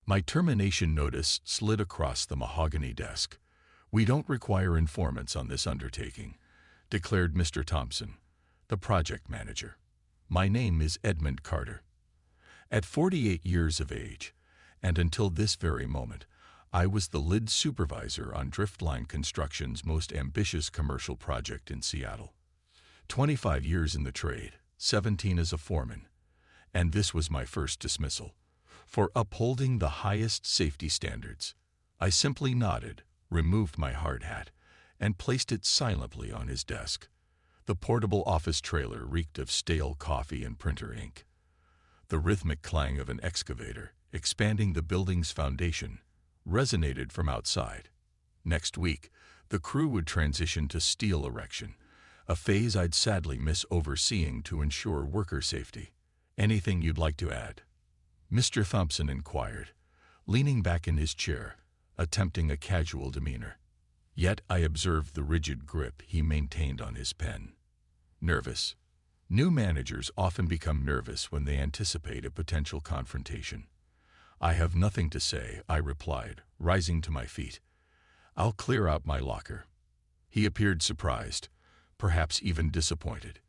My termination notice slid across the mahogany desk. "We don't require informants on this undertaking," declared Mr. Thompson, the project manager. "My name is Edmund Carter. At 48 years of age, and until this very moment, I was the lead supervisor on Driftline Construction's most ambitious commercial project in Seattle. 25 years in the trade, 17 as a foreman, and this was my first dismissal. For upholding the highest safety standards." I simply nodded, removed my hard hat, and placed it silently on his desk. The portable office trailer reeked of stale coffee and printer ink. The rhythmic clang of an excavator, expanding the building's foundation, resonated from outside. Next week, the crew would transition to steel erection, a phase I'd sadly miss overseeing to ensure worker safety. "Anything you'd like to add?" Mr. Thompson inquired, leaning back in his chair, attempting a casual demeanor. Yet I observed the rigid grip he maintained on his pen. "Nervous. New managers often become nervous when they anticipate a potential confrontation." "I have nothing to say," I replied, rising to my feet. "I'll clear out my locker." He appeared surprised, perhaps even disappointed.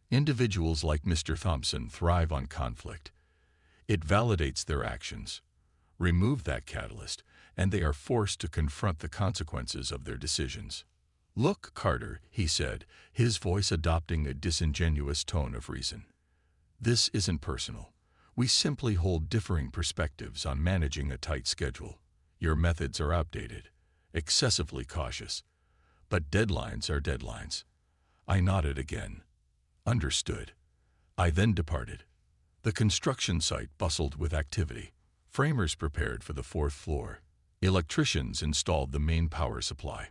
Individuals like Mr. Thompson thrive on conflict. It validates their actions. Remove that catalyst, and they are forced to confront the consequences of their decisions. "Look, Carter," he said, his voice adopting a disingenuous tone of reason. "This isn't personal. We simply hold differing perspectives on managing a tight schedule. Your methods are outdated, excessively cautious. But deadlines are deadlines." I nodded again. "Understood." I then departed. The construction site bustled with activity. Framers prepared for the 4th floor. Electricians installed the main power supply.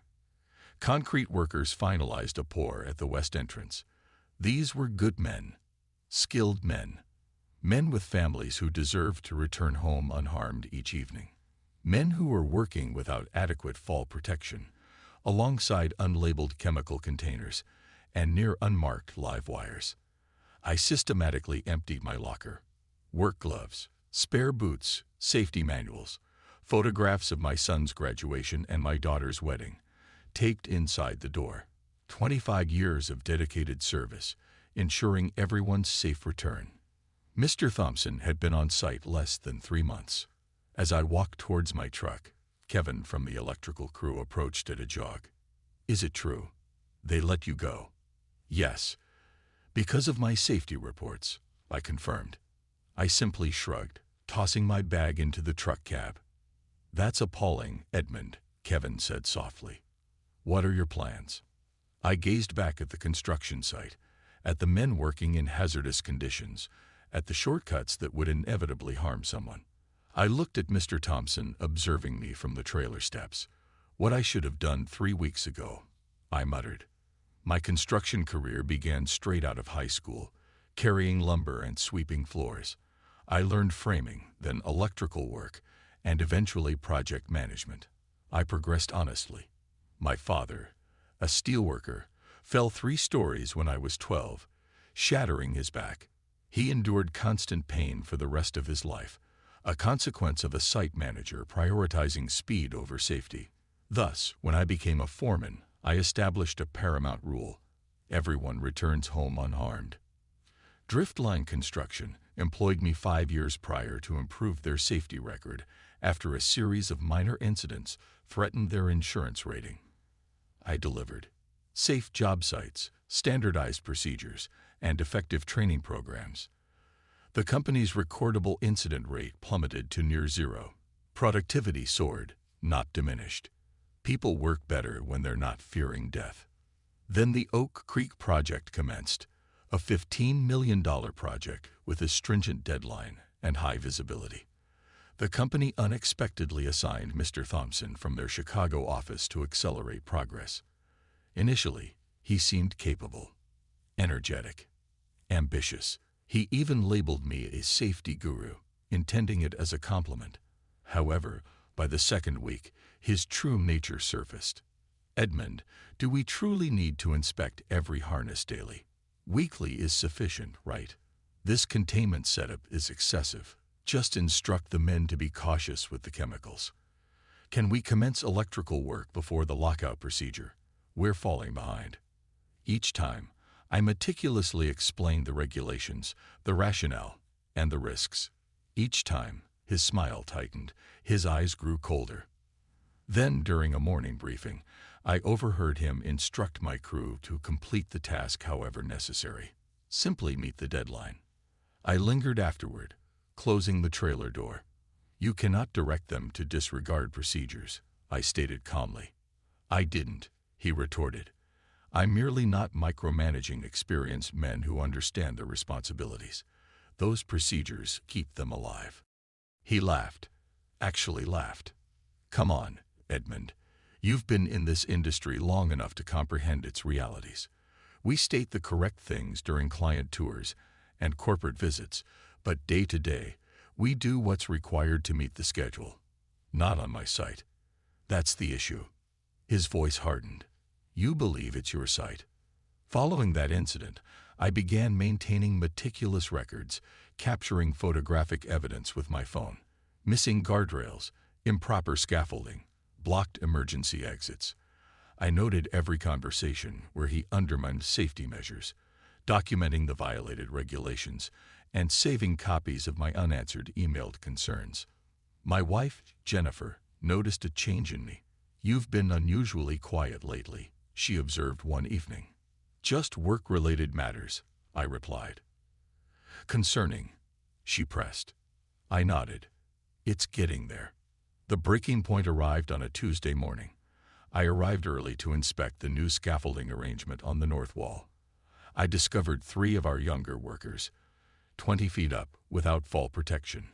Concrete workers finalized a pour at the west entrance. These were good men, skilled men. Men with families who deserved to return home unharmed each evening. Men who were working without adequate fall protection, alongside unlabeled chemical containers and near unmarked live wires. I systematically emptied my locker. Work gloves, spare boots, safety manuals, photographs of my son's graduation and my daughter's wedding, taped inside the door. 25 years of dedicated service, ensuring everyone's safe return. Mr. Thompson had been on site less than 3 months. As I walked towards my truck, Kevin from the electrical crew approached at a jog. "Is it true? They let you go?" "Yes. Because of my safety reports," I confirmed. I simply shrugged, tossing my bag into the truck cab. "That's appalling, Edmund," Kevin said softly. "What are your plans?" I gazed back at the construction site, at the men working in hazardous conditions, at the shortcuts that would inevitably harm someone. I looked at Mr. Thompson observing me from the trailer steps. "What I should have done 3 weeks ago," I muttered. My construction career began straight out of high school, carrying lumber and sweeping floors. I learned framing, then electrical work, and eventually project management. I progressed honestly. My father, a steelworker, fell 3 stories when I was 12, shattering his back. He endured constant pain for the rest of his life, a consequence of a site manager prioritizing speed over safety. Thus, when I became a foreman, I established a paramount rule: everyone returns home unharmed. Driftline Construction employed me 5 years prior to improve their safety record after a series of minor incidents threatened their insurance rating. I delivered. Safe job sites, standardized procedures, and effective training programs. The company's recordable incident rate plummeted to near zero. Productivity soared, not diminished. People work better when they're not fearing death. Then the Oak Creek project commenced, a $15 million project with a stringent deadline and high visibility. The company unexpectedly assigned Mr. Thompson from their Chicago office to accelerate progress. Initially, he seemed capable, energetic, ambitious. He even labeled me a safety guru, intending it as a compliment. However, by the second week, his true nature surfaced. "Edmund, do we truly need to inspect every harness daily? Weekly is sufficient, right? This containment setup is excessive. Just instruct the men to be cautious with the chemicals. Can we commence electrical work before the lockout procedure? We're falling behind. Each time, I meticulously explained the regulations, the rationale, and the risks. Each time, his smile tightened, his eyes grew colder. Then, during a morning briefing, I overheard him instruct my crew to complete the task however necessary. Simply meet the deadline. I lingered afterward, closing the trailer door. You cannot direct them to disregard procedures, I stated calmly. I didn't, he retorted. I'm merely not micromanaging experienced men who understand their responsibilities. Those procedures keep them alive. He laughed, actually laughed. Come on, Edmund. You've been in this industry long enough to comprehend its realities. We state the correct things during client tours and corporate visits, but day to day, we do what's required to meet the schedule. Not on my site. That's the issue. His voice hardened. You believe it's your site. Following that incident, I began maintaining meticulous records, capturing photographic evidence with my phone. Missing guardrails, improper scaffolding, blocked emergency exits. I noted every conversation where he undermined safety measures, documenting the violated regulations, and saving copies of my unanswered emailed concerns. My wife, Jennifer, noticed a change in me. You've been unusually quiet lately, she observed one evening. Just work-related matters, I replied. Concerning, she pressed. I nodded. It's getting there. The breaking point arrived on a Tuesday morning. I arrived early to inspect the new scaffolding arrangement on the north wall. I discovered 3 of our younger workers, 20 feet up, without fall protection.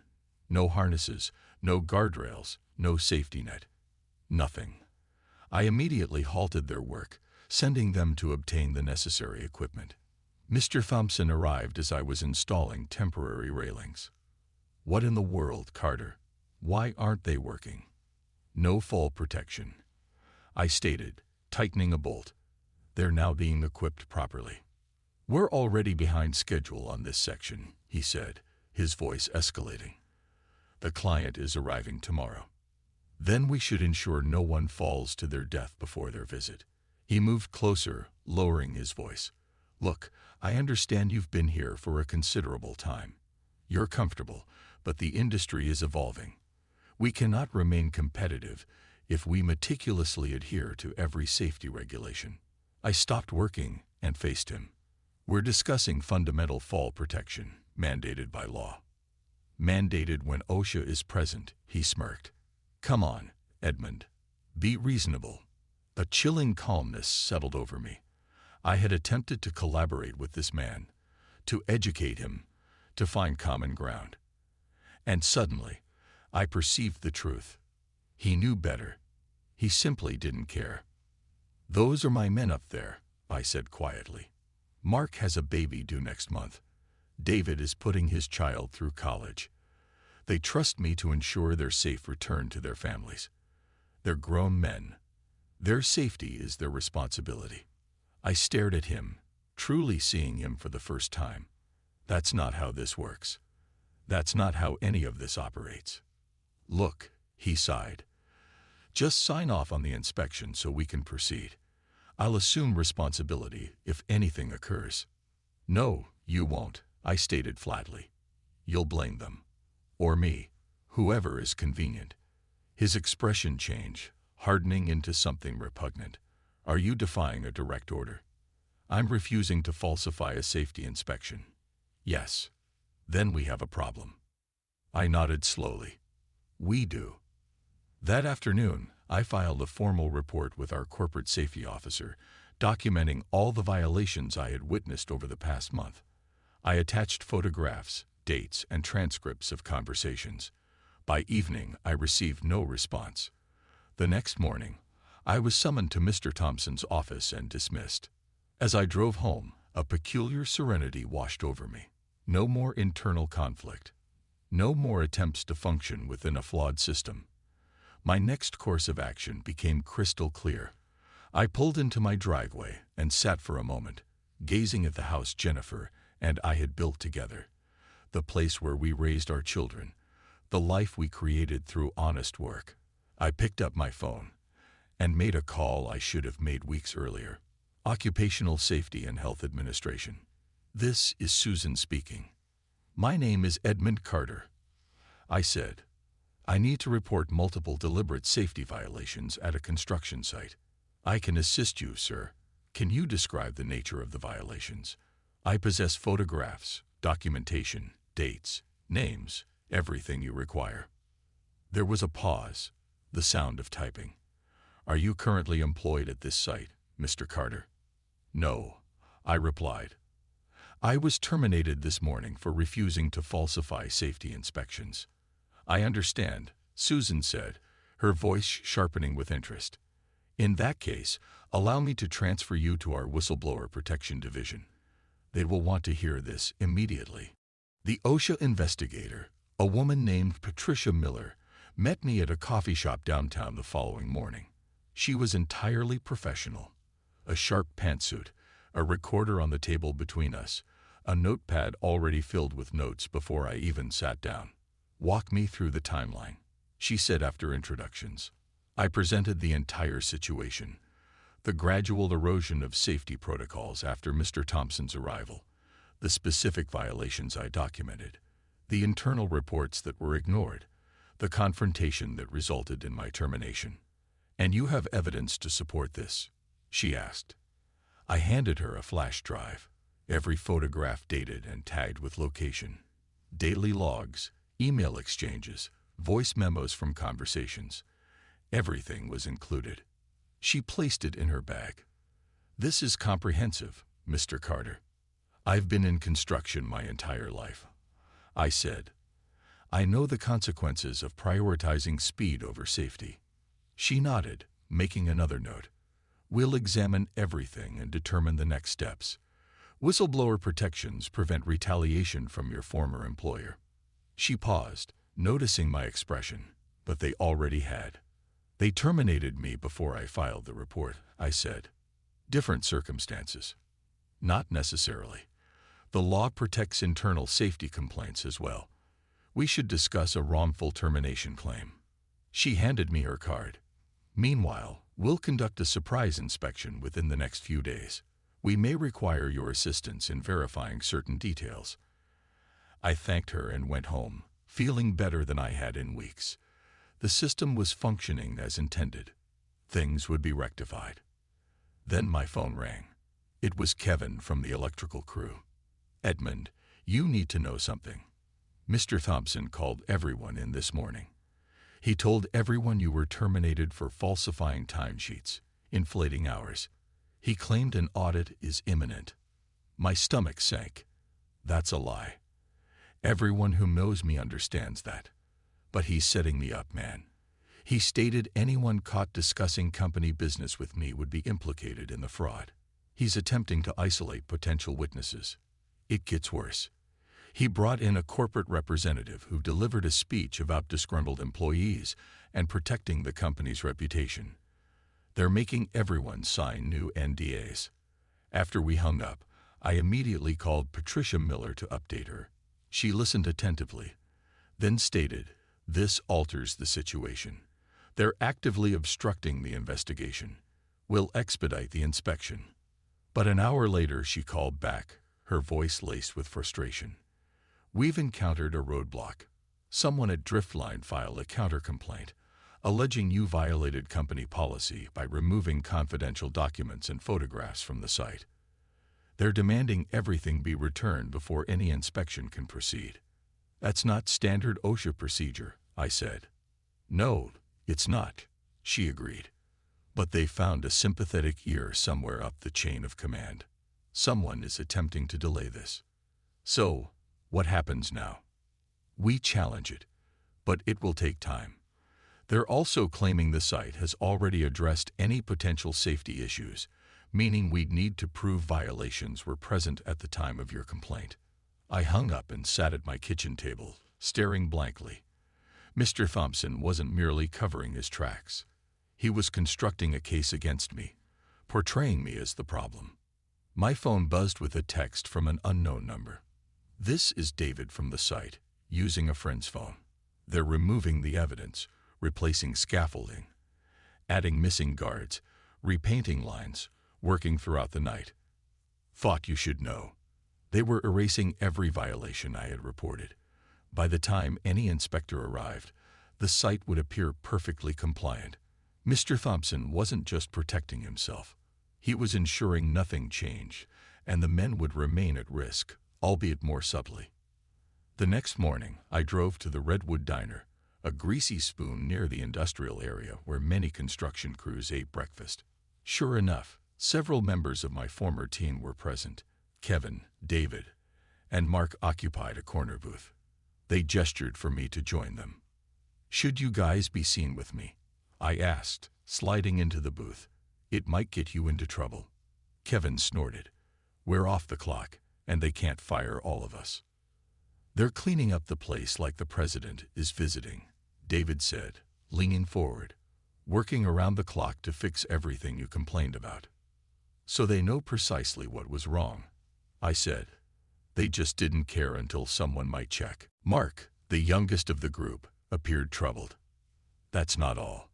No harnesses, no guardrails, no safety net. Nothing. I immediately halted their work, sending them to obtain the necessary equipment. Mr. Thompson arrived as I was installing temporary railings. What in the world, Carter? Why aren't they working? No fall protection, I stated, tightening a bolt. They're now being equipped properly. We're already behind schedule on this section, he said, his voice escalating. The client is arriving tomorrow. Then we should ensure no one falls to their death before their visit. He moved closer, lowering his voice. Look, I understand you've been here for a considerable time. You're comfortable, but the industry is evolving. We cannot remain competitive if we meticulously adhere to every safety regulation. I stopped working and faced him. We're discussing fundamental fall protection, mandated by law. Mandated when OSHA is present, he smirked. Come on, Edmund. Be reasonable. A chilling calmness settled over me. I had attempted to collaborate with this man, to educate him, to find common ground. And suddenly, I perceived the truth. He knew better. He simply didn't care. Those are my men up there, I said quietly. Mark has a baby due next month. David is putting his child through college. They trust me to ensure their safe return to their families. They're grown men. Their safety is their responsibility. I stared at him, truly seeing him for the first time. That's not how this works. That's not how any of this operates. Look, he sighed. Just sign off on the inspection so we can proceed. I'll assume responsibility if anything occurs. No, you won't, I stated flatly. You'll blame them. Or me, whoever is convenient. His expression changed, hardening into something repugnant. Are you defying a direct order? I'm refusing to falsify a safety inspection. Yes. Then we have a problem. I nodded slowly. We do. That afternoon, I filed a formal report with our corporate safety officer, documenting all the violations I had witnessed over the past month. I attached photographs, dates, and transcripts of conversations. By evening, I received no response. The next morning, I was summoned to Mr. Thompson's office and dismissed. As I drove home, a peculiar serenity washed over me. No more internal conflict. No more attempts to function within a flawed system. My next course of action became crystal clear. I pulled into my driveway and sat for a moment, gazing at the house Jennifer and I had built together, the place where we raised our children, the life we created through honest work. I picked up my phone and made a call I should have made weeks earlier. Occupational Safety and Health Administration. This is Susan speaking. My name is Edmund Carter. I said, I need to report multiple deliberate safety violations at a construction site. I can assist you, sir. Can you describe the nature of the violations? I possess photographs, documentation, dates, names, everything you require. There was a pause, the sound of typing. Are you currently employed at this site, Mr. Carter? No, I replied. I was terminated this morning for refusing to falsify safety inspections. I understand, Susan said, her voice sharpening with interest. In that case, allow me to transfer you to our Whistleblower Protection Division. They will want to hear this immediately. The OSHA investigator, a woman named Patricia Miller, met me at a coffee shop downtown the following morning. She was entirely professional. A sharp pantsuit, a recorder on the table between us, a notepad already filled with notes before I even sat down. Walk me through the timeline, she said after introductions. I presented the entire situation. The gradual erosion of safety protocols after Mr. Thompson's arrival, the specific violations I documented, the internal reports that were ignored, the confrontation that resulted in my termination. And you have evidence to support this? She asked. I handed her a flash drive, every photograph dated and tagged with location, daily logs, email exchanges, voice memos from conversations. Everything was included. She placed it in her bag. This is comprehensive, Mr. Carter. I've been in construction my entire life. I said, I know the consequences of prioritizing speed over safety. She nodded, making another note. We'll examine everything and determine the next steps. Whistleblower protections prevent retaliation from your former employer. She paused, noticing my expression, but they already had. They terminated me before I filed the report, I said. Different circumstances. Not necessarily. The law protects internal safety complaints as well. We should discuss a wrongful termination claim. She handed me her card. Meanwhile, we'll conduct a surprise inspection within the next few days. We may require your assistance in verifying certain details. I thanked her and went home, feeling better than I had in weeks. The system was functioning as intended. Things would be rectified. Then my phone rang. It was Kevin from the electrical crew. Edmund, you need to know something. Mr. Thompson called everyone in this morning. He told everyone you were terminated for falsifying timesheets, inflating hours. He claimed an audit is imminent. My stomach sank. That's a lie. Everyone who knows me understands that. But he's setting me up, man. He stated anyone caught discussing company business with me would be implicated in the fraud. He's attempting to isolate potential witnesses. It gets worse. He brought in a corporate representative who delivered a speech about disgruntled employees and protecting the company's reputation. They're making everyone sign new NDAs. After we hung up, I immediately called Patricia Miller to update her. She listened attentively, then stated, "This alters the situation. They're actively obstructing the investigation. We'll expedite the inspection." But an hour later she called back, her voice laced with frustration. "We've encountered a roadblock. Someone at Driftline filed a counter-complaint, alleging you violated company policy by removing confidential documents and photographs from the site. They're demanding everything be returned before any inspection can proceed." "That's not standard OSHA procedure," I said. "No, it's not," she agreed. "But they found a sympathetic ear somewhere up the chain of command. Someone is attempting to delay this. So, what happens now? We challenge it, but it will take time. They're also claiming the site has already addressed any potential safety issues, meaning we'd need to prove violations were present at the time of your complaint." I hung up and sat at my kitchen table, staring blankly. Mr. Thompson wasn't merely covering his tracks. He was constructing a case against me, portraying me as the problem. My phone buzzed with a text from an unknown number. "This is David from the site, using a friend's phone." They're removing the evidence, replacing scaffolding, adding missing guards, repainting lines, working throughout the night. Thought you should know. They were erasing every violation I had reported. By the time any inspector arrived, the site would appear perfectly compliant. Mr. Thompson wasn't just protecting himself. He was ensuring nothing changed, and the men would remain at risk, albeit more subtly. The next morning, I drove to the Redwood Diner, a greasy spoon near the industrial area where many construction crews ate breakfast. Sure enough, several members of my former team were present. Kevin, David, and Mark occupied a corner booth. They gestured for me to join them. "Should you guys be seen with me?" I asked, sliding into the booth. "It might get you into trouble." Kevin snorted. "We're off the clock, and they can't fire all of us." "They're cleaning up the place like the president is visiting," David said, leaning forward, "working around the clock to fix everything you complained about." "So they know precisely what was wrong," I said. "They just didn't care until someone might check." Mark, the youngest of the group, appeared troubled. "That's not all.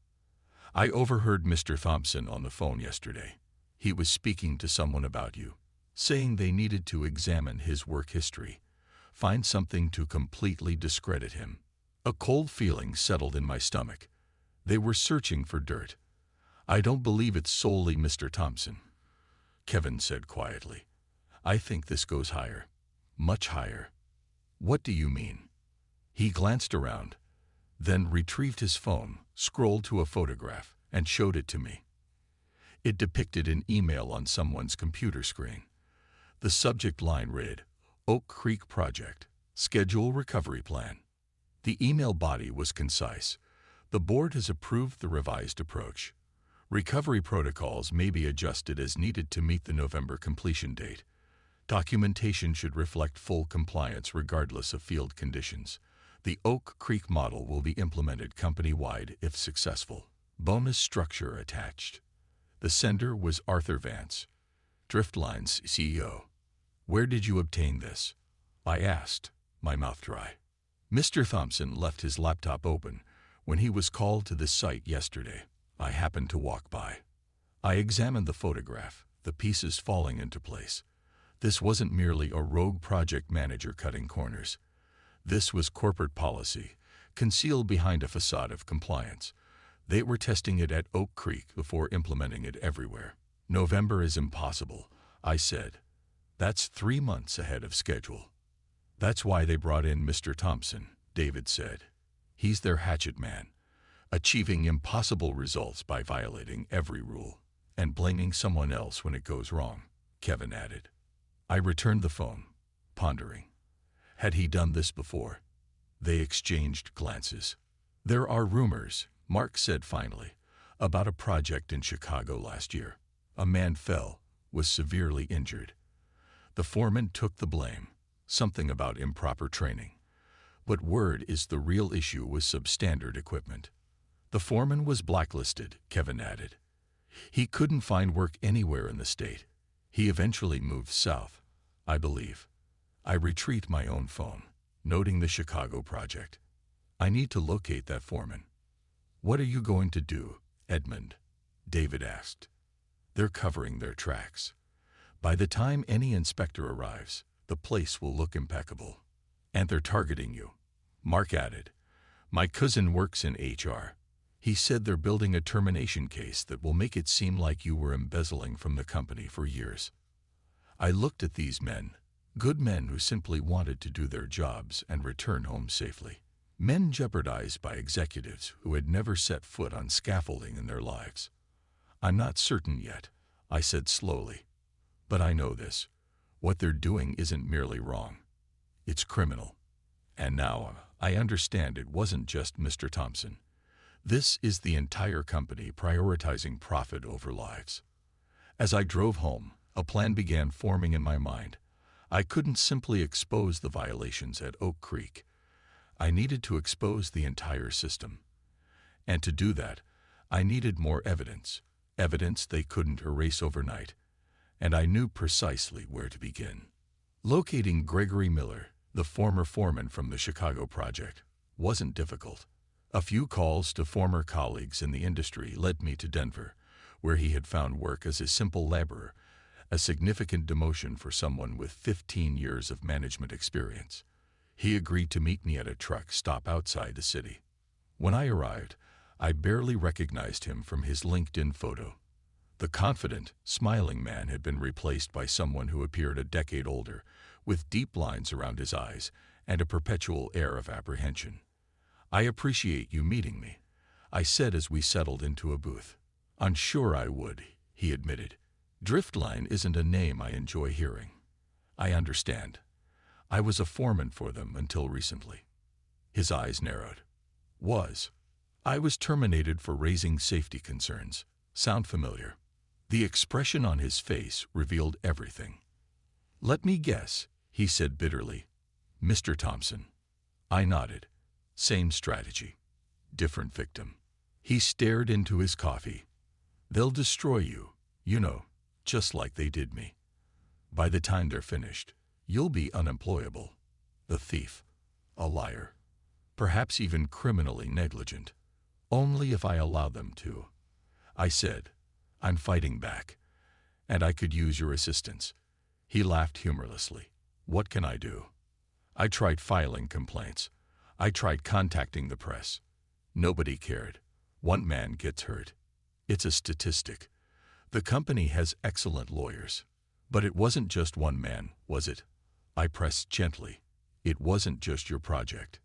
I overheard Mr. Thompson on the phone yesterday. He was speaking to someone about you, saying they needed to examine his work history, find something to completely discredit him." A cold feeling settled in my stomach. They were searching for dirt. "I don't believe it's solely Mr. Thompson," Kevin said quietly. "I think this goes higher, much higher." "What do you mean?" He glanced around, then retrieved his phone, scrolled to a photograph, and showed it to me. It depicted an email on someone's computer screen. The subject line read, "Oak Creek Project, Schedule Recovery Plan." The email body was concise. "The board has approved the revised approach. Recovery protocols may be adjusted as needed to meet the November completion date. Documentation should reflect full compliance regardless of field conditions. The Oak Creek model will be implemented company-wide if successful. Bonus structure attached." The sender was Arthur Vance, Driftline's CEO. "Where did you obtain this?" I asked, my mouth dry. "Mr. Thompson left his laptop open when he was called to the site yesterday. I happened to walk by. I examined the photograph, the pieces falling into place. This wasn't merely a rogue project manager cutting corners. This was corporate policy, concealed behind a facade of compliance. They were testing it at Oak Creek before implementing it everywhere." "November is impossible," I said. "That's 3 months ahead of schedule." "That's why they brought in Mr. Thompson," David said. "He's their hatchet man, achieving impossible results by violating every rule and blaming someone else when it goes wrong," Kevin added. I returned the phone, pondering. Had he done this before? They exchanged glances. "There are rumors," Mark said finally, "about a project in Chicago last year. A man fell, was severely injured. The foreman took the blame, something about improper training. But word is the real issue was substandard equipment." "The foreman was blacklisted," Kevin added. "He couldn't find work anywhere in the state. He eventually moved south, I believe." I retrieved my own phone, noting the Chicago project. "I need to locate that foreman." "What are you going to do, Edmund?" David asked. "They're covering their tracks. By the time any inspector arrives, the place will look impeccable. And they're targeting you," Mark added. "My cousin works in HR. He said they're building a termination case that will make it seem like you were embezzling from the company for years." I looked at these men, good men who simply wanted to do their jobs and return home safely. Men jeopardized by executives who had never set foot on scaffolding in their lives. "I'm not certain yet," I said slowly. "But I know this. What they're doing isn't merely wrong. It's criminal. And now I understand it wasn't just Mr. Thompson. This is the entire company prioritizing profit over lives." As I drove home, a plan began forming in my mind. I couldn't simply expose the violations at Oak Creek. I needed to expose the entire system. And to do that, I needed more evidence, evidence they couldn't erase overnight. And I knew precisely where to begin. Locating Gregory Miller, the former foreman from the Chicago project, wasn't difficult. A few calls to former colleagues in the industry led me to Denver, where he had found work as a simple laborer, a significant demotion for someone with 15 years of management experience. He agreed to meet me at a truck stop outside the city. When I arrived, I barely recognized him from his LinkedIn photo. The confident, smiling man had been replaced by someone who appeared a decade older, with deep lines around his eyes and a perpetual air of apprehension. "I appreciate you meeting me," I said as we settled into a booth. "I'm sure I would," he admitted. "Driftline isn't a name I enjoy hearing." "I understand. I was a foreman for them until recently." His eyes narrowed. I was terminated for raising safety concerns. Sound familiar?" The expression on his face revealed everything. "Let me guess," he said bitterly. "Mr. Thompson." I nodded. Same strategy. Different victim. He stared into his coffee. "They'll destroy you, just like they did me. By the time they're finished, you'll be unemployable. A thief. A liar. Perhaps even criminally negligent. Only if I allow them to." I said, "I'm fighting back, and I could use your assistance." He laughed humorlessly. "What can I do?" "I tried filing complaints. I tried contacting the press. Nobody cared. One man gets hurt. It's a statistic. The company has excellent lawyers. But it wasn't just one man, was it?" I pressed gently. "It wasn't just your project."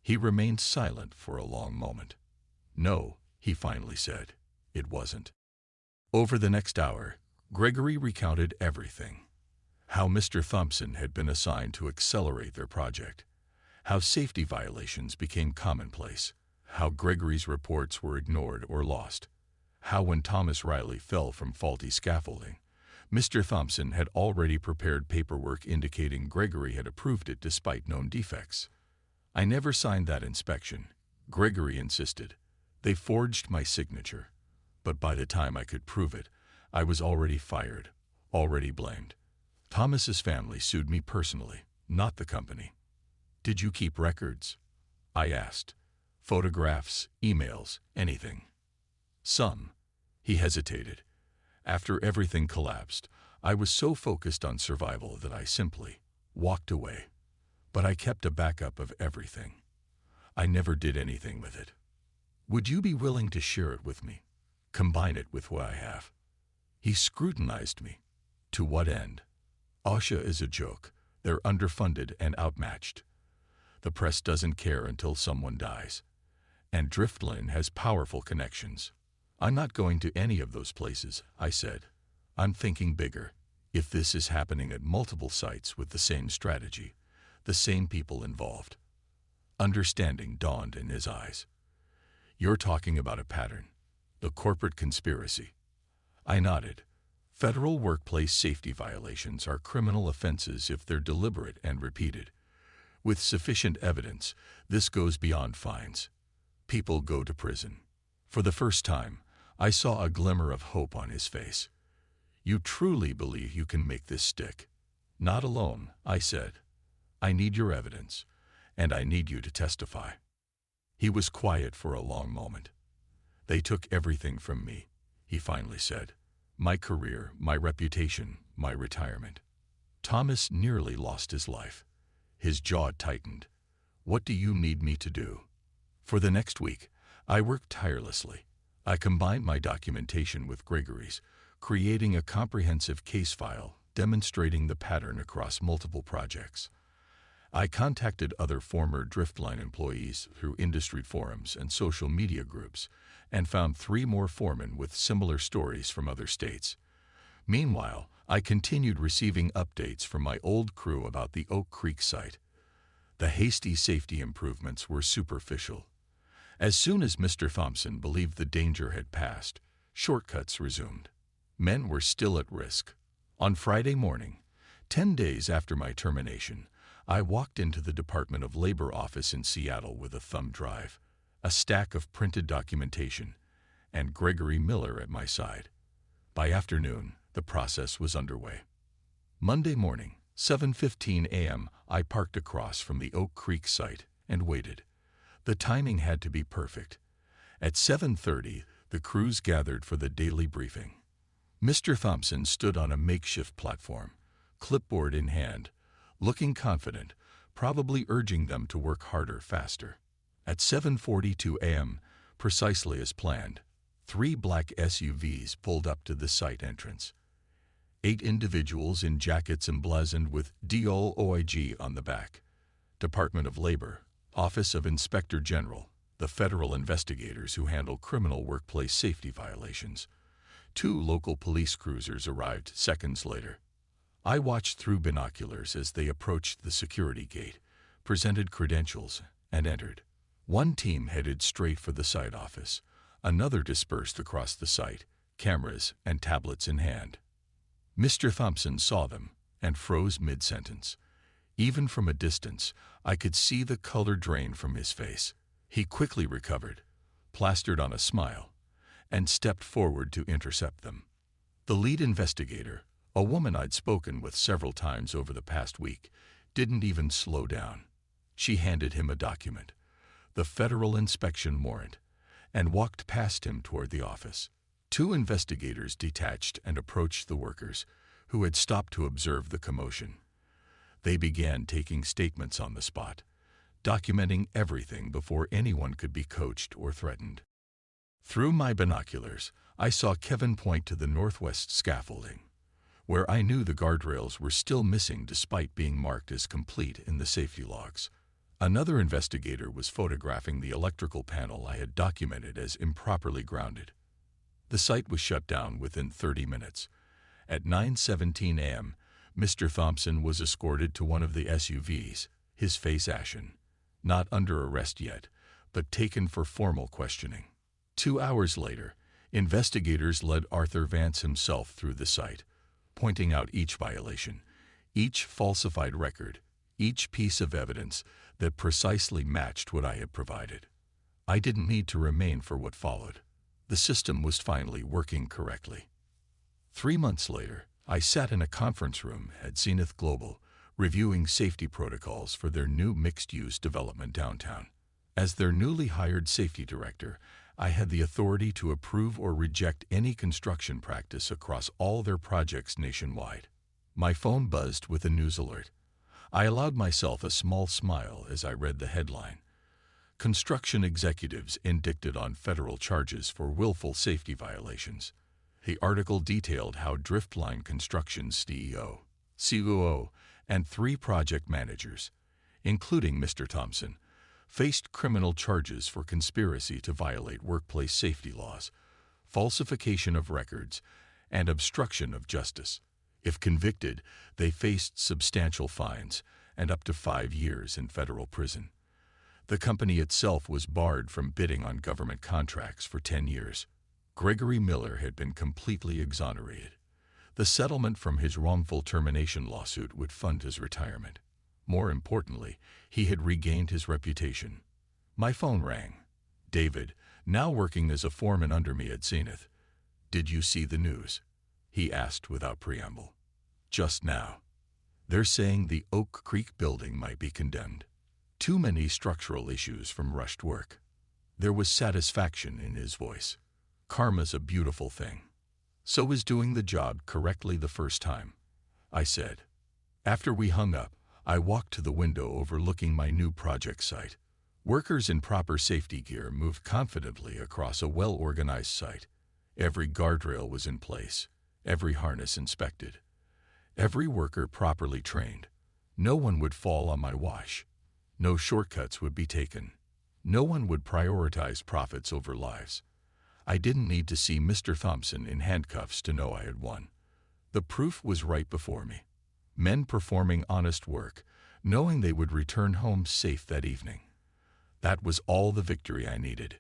He remained silent for a long moment. "No," he finally said, "it wasn't." Over the next hour, Gregory recounted everything. How Mr. Thompson had been assigned to accelerate their project. How safety violations became commonplace. How Gregory's reports were ignored or lost. How when Thomas Riley fell from faulty scaffolding, Mr. Thompson had already prepared paperwork indicating Gregory had approved it despite known defects. "I never signed that inspection," Gregory insisted. "They forged my signature. But by the time I could prove it, I was already fired, already blamed. Thomas's family sued me personally, not the company." "Did you keep records?" I asked. "Photographs, emails, anything?" "Some." He hesitated. "After everything collapsed, I was so focused on survival that I simply walked away. But I kept a backup of everything. I never did anything with it. Would you be willing to share it with me? Combine it with what I have?" He scrutinized me. "To what end?" "OSHA is a joke. They're underfunded and outmatched. The press doesn't care until someone dies. And Driftline has powerful connections." "I'm not going to any of those places," I said. "I'm thinking bigger. If this is happening at multiple sites with the same strategy, the same people involved." Understanding dawned in his eyes. "You're talking about a pattern, the corporate conspiracy." I nodded. Federal workplace safety violations are criminal offenses if they're deliberate and repeated. With sufficient evidence, this goes beyond fines. People go to prison. For the first time, I saw a glimmer of hope on his face. "You truly believe you can make this stick?" "Not alone," I said. "I need your evidence, and I need you to testify." He was quiet for a long moment. "They took everything from me," he finally said. "My career, my reputation, my retirement." Thomas nearly lost his life. His jaw tightened. "What do you need me to do?" For the next week, I worked tirelessly. I combined my documentation with Gregory's, creating a comprehensive case file demonstrating the pattern across multiple projects. I contacted other former Driftline employees through industry forums and social media groups and found 3 more foremen with similar stories from other states. Meanwhile, I continued receiving updates from my old crew about the Oak Creek site. The hasty safety improvements were superficial. As soon as Mr. Thompson believed the danger had passed, shortcuts resumed. Men were still at risk. On Friday morning, 10 days after my termination, I walked into the Department of Labor office in Seattle with a thumb drive, a stack of printed documentation, and Gregory Miller at my side. By afternoon, the process was underway. Monday morning, 7:15 a.m., I parked across from the Oak Creek site and waited. The timing had to be perfect. At 7:30, the crews gathered for the daily briefing. Mr. Thompson stood on a makeshift platform, clipboard in hand, looking confident, probably urging them to work harder, faster. At 7:42 a.m., precisely as planned, 3 black SUVs pulled up to the site entrance. 8 individuals in jackets emblazoned with DOOIG on the back. Department of Labor, Office of Inspector General, the federal investigators who handle criminal workplace safety violations. 2 local police cruisers arrived seconds later. I watched through binoculars as they approached the security gate, presented credentials, and entered. One team headed straight for the site office. Another dispersed across the site, cameras and tablets in hand. Mr. Thompson saw them and froze mid-sentence. Even from a distance, I could see the color drain from his face. He quickly recovered, plastered on a smile, and stepped forward to intercept them. The lead investigator, a woman I'd spoken with several times over the past week, didn't even slow down. She handed him a document, the federal inspection warrant, and walked past him toward the office. 2 investigators detached and approached the workers, who had stopped to observe the commotion. They began taking statements on the spot, documenting everything before anyone could be coached or threatened. Through my binoculars, I saw Kevin point to the northwest scaffolding, where I knew the guardrails were still missing despite being marked as complete in the safety logs. Another investigator was photographing the electrical panel I had documented as improperly grounded. The site was shut down within 30 minutes. At 9:17 a.m., Mr. Thompson was escorted to one of the SUVs, his face ashen, not under arrest yet, but taken for formal questioning. 2 hours later, investigators led Arthur Vance himself through the site, pointing out each violation, each falsified record, each piece of evidence that precisely matched what I had provided. I didn't need to remain for what followed. The system was finally working correctly. 3 months later, I sat in a conference room at Zenith Global, reviewing safety protocols for their new mixed-use development downtown. As their newly hired safety director, I had the authority to approve or reject any construction practice across all their projects nationwide. My phone buzzed with a news alert. I allowed myself a small smile as I read the headline. Construction executives indicted on federal charges for willful safety violations. The article detailed how Driftline Construction's CEO, COO, and 3 project managers, including Mr. Thompson, faced criminal charges for conspiracy to violate workplace safety laws, falsification of records, and obstruction of justice. If convicted, they faced substantial fines and up to 5 years in federal prison. The company itself was barred from bidding on government contracts for 10 years. Gregory Miller had been completely exonerated. The settlement from his wrongful termination lawsuit would fund his retirement. More importantly, he had regained his reputation. My phone rang. David, now working as a foreman under me at Zenith. Did you see the news? He asked without preamble. Just now. They're saying the Oak Creek building might be condemned. Too many structural issues from rushed work. There was satisfaction in his voice. Karma's a beautiful thing. So is doing the job correctly the first time, I said. After we hung up, I walked to the window overlooking my new project site. Workers in proper safety gear moved confidently across a well-organized site. Every guardrail was in place, every harness inspected, every worker properly trained. No one would fall on my watch. No shortcuts would be taken. No one would prioritize profits over lives. I didn't need to see Mr. Thompson in handcuffs to know I had won. The proof was right before me. Men performing honest work, knowing they would return home safe that evening. That was all the victory I needed.